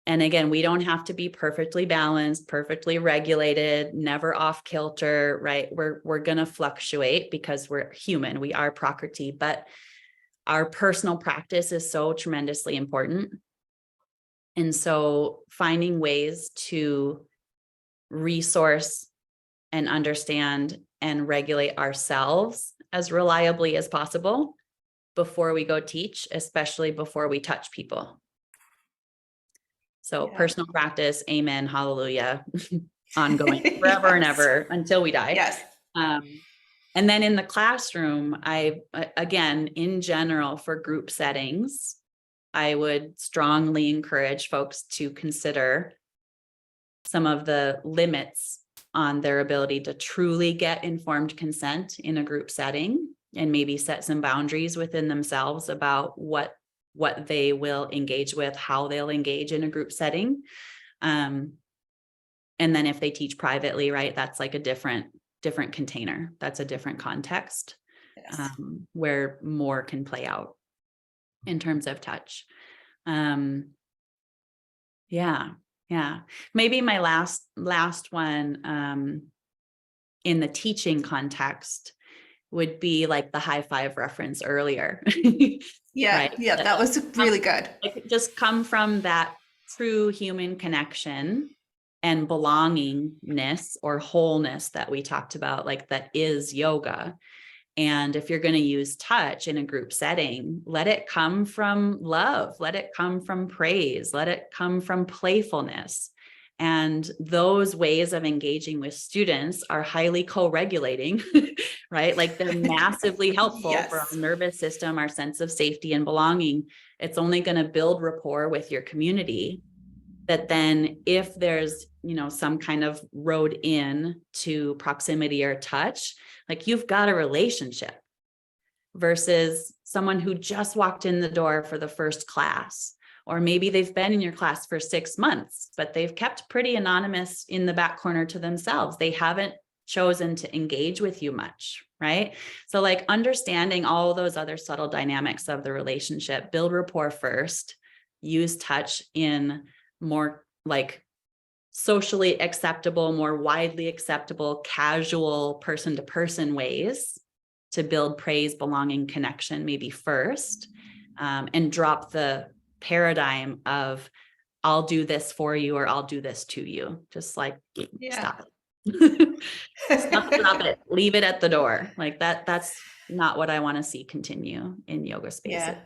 And again, we don't have to be perfectly balanced, perfectly regulated, never off kilter, right? We're going to fluctuate because we're human. We are prakriti, but our personal practice is so tremendously important. And so finding ways to resource and understand and regulate ourselves as reliably as possible before we go teach, especially before we touch people. So personal practice, amen, hallelujah, ongoing forever and ever until we die. Yes. And then in the classroom, again, in general, for group settings, I would strongly encourage folks to consider some of the limits on their ability to truly get informed consent in a group setting, and maybe set some boundaries within themselves about what they will engage with, how they'll engage in a group setting. And then if they teach privately, right, that's like a different container. That's a different context. Yes. Where more can play out in terms of touch. Yeah. Maybe my last one in the teaching context would be like the high five reference earlier. Yeah. Right? Yeah. That was really good. Like, just come from that true human connection and belongingness or wholeness that we talked about, like that is yoga. And if you're going to use touch in a group setting, let it come from love, let it come from praise, let it come from playfulness. And those ways of engaging with students are highly co-regulating, right? Like they're massively helpful Yes. for our nervous system, our sense of safety and belonging. It's only going to build rapport with your community. That then if there's, some kind of road in to proximity or touch, like you've got a relationship versus someone who just walked in the door for the first class, or maybe they've been in your class for 6 months, but they've kept pretty anonymous in the back corner to themselves. They haven't chosen to engage with you much, right? So like understanding all those other subtle dynamics of the relationship, build rapport first, use touch in more like socially acceptable, more widely acceptable, casual person-to-person ways to build praise, belonging, connection maybe first, and drop the paradigm of I'll do this for you or I'll do this to you. Just like stop it. Stop it. Leave it at the door. Like that's not what I want to see continue in yoga spaces. Yeah.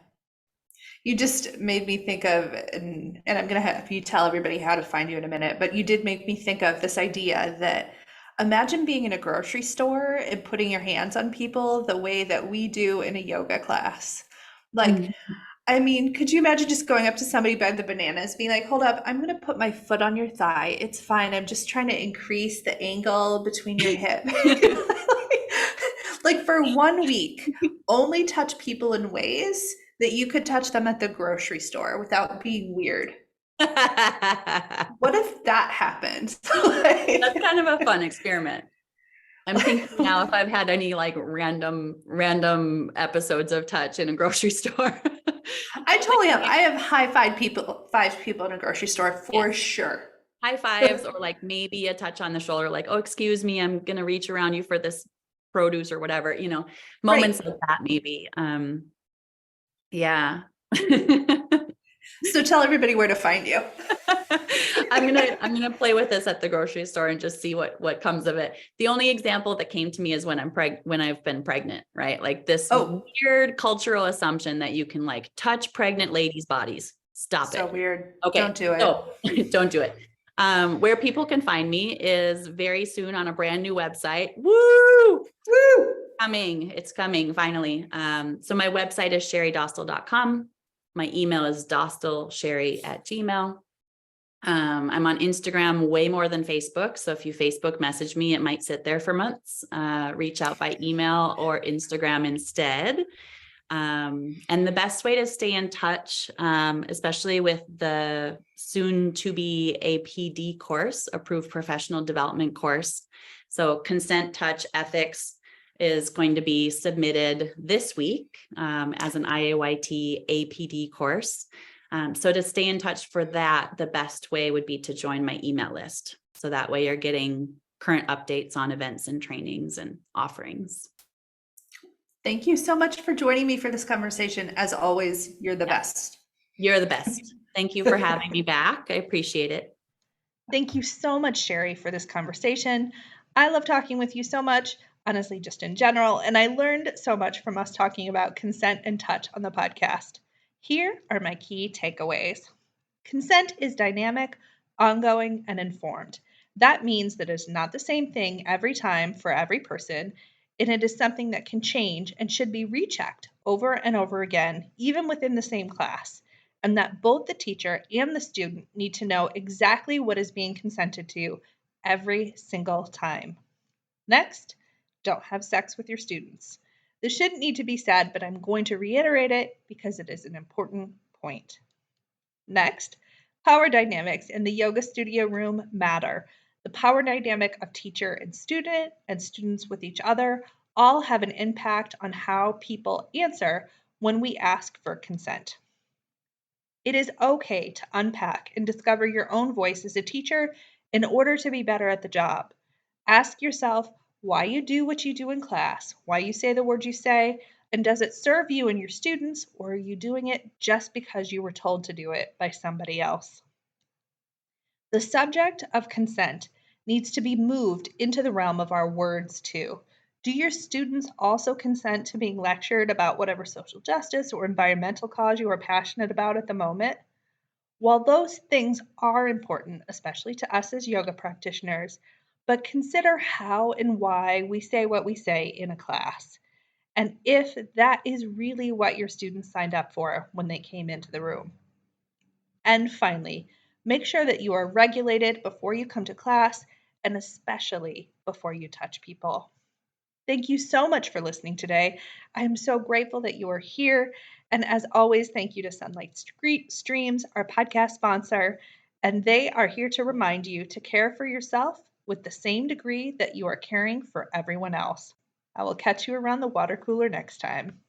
You just made me think of, and I'm going to have you tell everybody how to find you in a minute, but you did make me think of this idea that imagine being in a grocery store and putting your hands on people the way that we do in a yoga class. Like, I mean, could you imagine just going up to somebody by the bananas, being like, hold up, I'm going to put my foot on your thigh. It's fine. I'm just trying to increase the angle between your hip. Like for 1 week, only touch people in ways that you could touch them at the grocery store without being weird. What if that happened? That's kind of a fun experiment. I'm thinking now if I've had any like random episodes of touch in a grocery store. I totally have. I have five people in a grocery store for sure. High fives or like maybe a touch on the shoulder, like, oh, excuse me, I'm going to reach around you for this produce or whatever, moments like that maybe. Yeah. So tell everybody where to find you. I'm gonna play with this at the grocery store and just see what comes of it. The only example that came to me is when I've been pregnant, right? Like this weird cultural assumption that you can like touch pregnant ladies' bodies. Stop so it. weird. Okay. Don't do it. So don't do it. Where people can find me is very soon on a brand new website. Woo! Woo! It's coming finally. So my website is cheridostal.com. My email is dostalcheri@gmail.com. I'm on Instagram way more than Facebook. So if you Facebook message me, it might sit there for months. Reach out by email or Instagram instead. And the best way to stay in touch, especially with the soon to be APD course, Approved Professional Development course. So consent, touch, ethics is going to be submitted this week as an IAYT APD course. So to stay in touch for that, the best way would be to join my email list. So that way you're getting current updates on events and trainings and offerings. Thank you so much for joining me for this conversation. As always, you're the best. You're the best. Thank you for having me back. I appreciate it. Thank you so much, Cheri, for this conversation. I love talking with you so much, honestly, just in general, and I learned so much from us talking about consent and touch on the podcast. Here are my key takeaways. Consent is dynamic, ongoing, and informed. That means that it's not the same thing every time for every person, and it is something that can change and should be rechecked over and over again, even within the same class, and that both the teacher and the student need to know exactly what is being consented to every single time. Next, don't have sex with your students. This shouldn't need to be said, but I'm going to reiterate it because it is an important point. Next, power dynamics in the yoga studio room matter. The power dynamic of teacher and students with each other all have an impact on how people answer when we ask for consent. It is okay to unpack and discover your own voice as a teacher in order to be better at the job. Ask yourself why you do what you do in class, why you say the words you say, and does it serve you and your students, or are you doing it just because you were told to do it by somebody else? The subject of consent needs to be moved into the realm of our words too. Do your students also consent to being lectured about whatever social justice or environmental cause you are passionate about at the moment? While those things are important, especially to us as yoga practitioners, but consider how and why we say what we say in a class, and if that is really what your students signed up for when they came into the room. And finally, make sure that you are regulated before you come to class, and especially before you touch people. Thank you so much for listening today. I am so grateful that you are here. And as always, thank you to Sunlight Streams, our podcast sponsor. And they are here to remind you to care for yourself with the same degree that you are caring for everyone else. I will catch you around the water cooler next time.